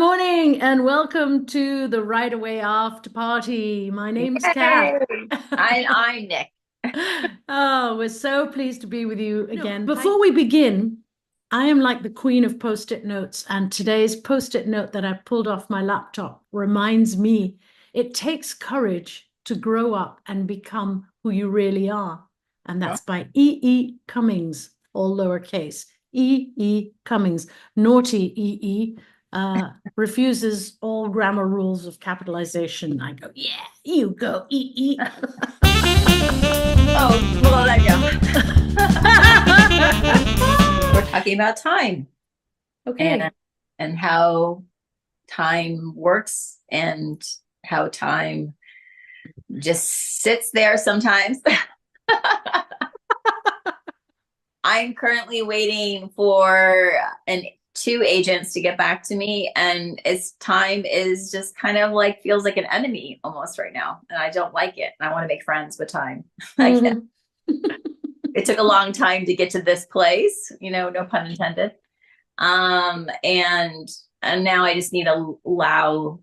morning and welcome to the Right Away After Party. My name's Kat. Yay! I'm Nick. Oh, we're so pleased to be with you again. Before we begin, I am like the queen of post-it notes, and today's post-it note that I pulled off my laptop reminds me it takes courage to grow up and become who you really are. And that's by E. E. Cummings, all lowercase. E. E. Cummings, naughty E. E. Refuses all grammar rules of capitalization. I go, yeah, you go, E. E. Oh, well, there you go. We're talking about time Okay. and how time works and how time just sits there sometimes. I'm currently waiting for two agents to get back to me, and it's time is just kind of like feels like an enemy almost right now, and I don't like it. And I want to make friends with time. Mhm. It took a long time to get to this place, no pun intended. And now I just need to allow,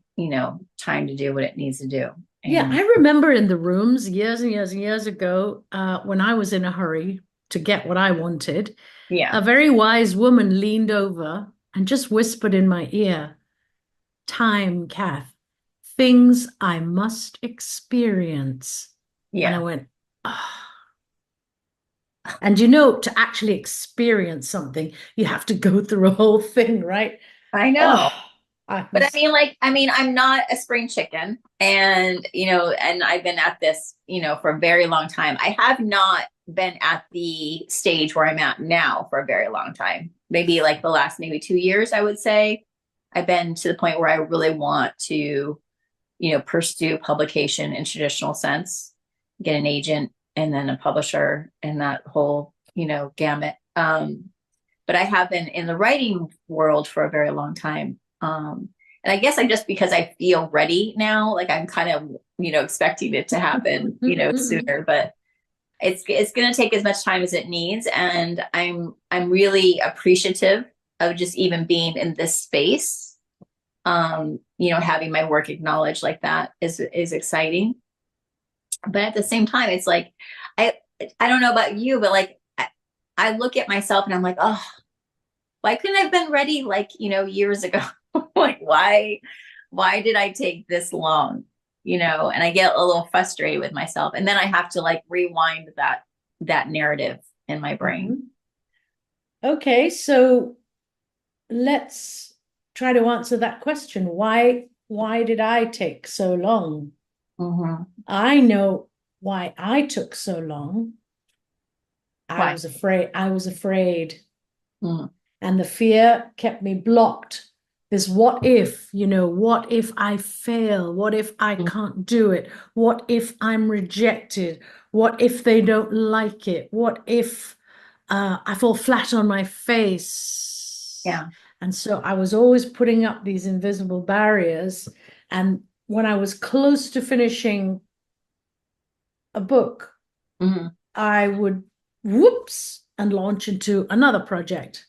time to do what it needs to do. Yeah, And I remember in the rooms years and years and years ago, when I was in a hurry to get what I wanted, yeah, a very wise woman leaned over and just whispered in my ear, "Time, Kath, things I must experience." And I yeah, went, "Ah." And you know, to actually experience something, you have to go through a whole thing, right? I know. Oh, I But was, I'm not a spring chicken, and I've been at this, for a very long time. I have not been at the stage where I'm at now for a very long time. Maybe like the last maybe 2 years, I would say. I've been to the point where I really want to, pursue publication in traditional sense, get an agent and then a publisher and that whole, gamut. But I have been in the writing world for a very long time. And I guess I just because I feel ready now, like I'm kind of, expecting it to happen, sooner, but it's going to take as much time as it needs. And I'm really appreciative of just even being in this space. Having my work acknowledged like that is exciting. But at the same time, it's like, I, I don't know about you, but like, I look at myself and I'm like, oh, why couldn't I have been ready like, years ago? Like, why did I take this long? And I get a little frustrated with myself. And then I have to like rewind that narrative in my brain. Mhm. Okay, so let's try to answer that question. Why did I take so long? Mm-hmm. I know why I took so long. I Why? was afraid. I was afraid. Mm-hmm. And the fear kept me blocked. This what if I fail? What if I can't do it? What if I'm rejected? What if they don't like it? What if I fall flat on my face? Yeah. And so I was always putting up these invisible barriers. And when I was close to finishing a book, Mm-hmm. I would whoops and launch into another project,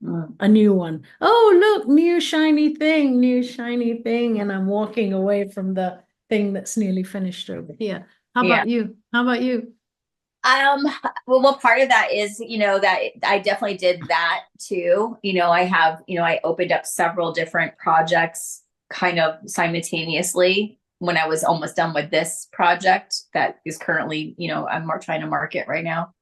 Mm-hmm. a new one. Oh, look, new shiny thing. And I'm walking away from the thing that's nearly finished over here. How Yeah. about you? How about you? Um, well, part of that is, that I definitely did that too. I have, I opened up several different projects kind of simultaneously when I was almost done with this project that is currently, I'm more trying to market right now.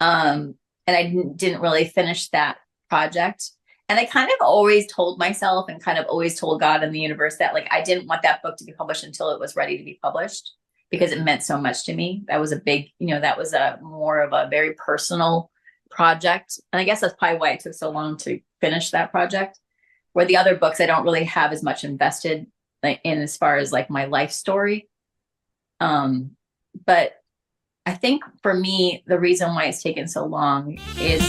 And I didn't really finish that project. And I kind of always told myself and kind of always told God and the universe that like I didn't want that book to be published until it was ready to be published because it meant so much to me. That was a big, that was a more of a very personal project. And I guess that's probably why it took so long to finish that project. Where the other books I don't really have as much invested in as far as like my life story. But I think for me, the reason why it's taken so long is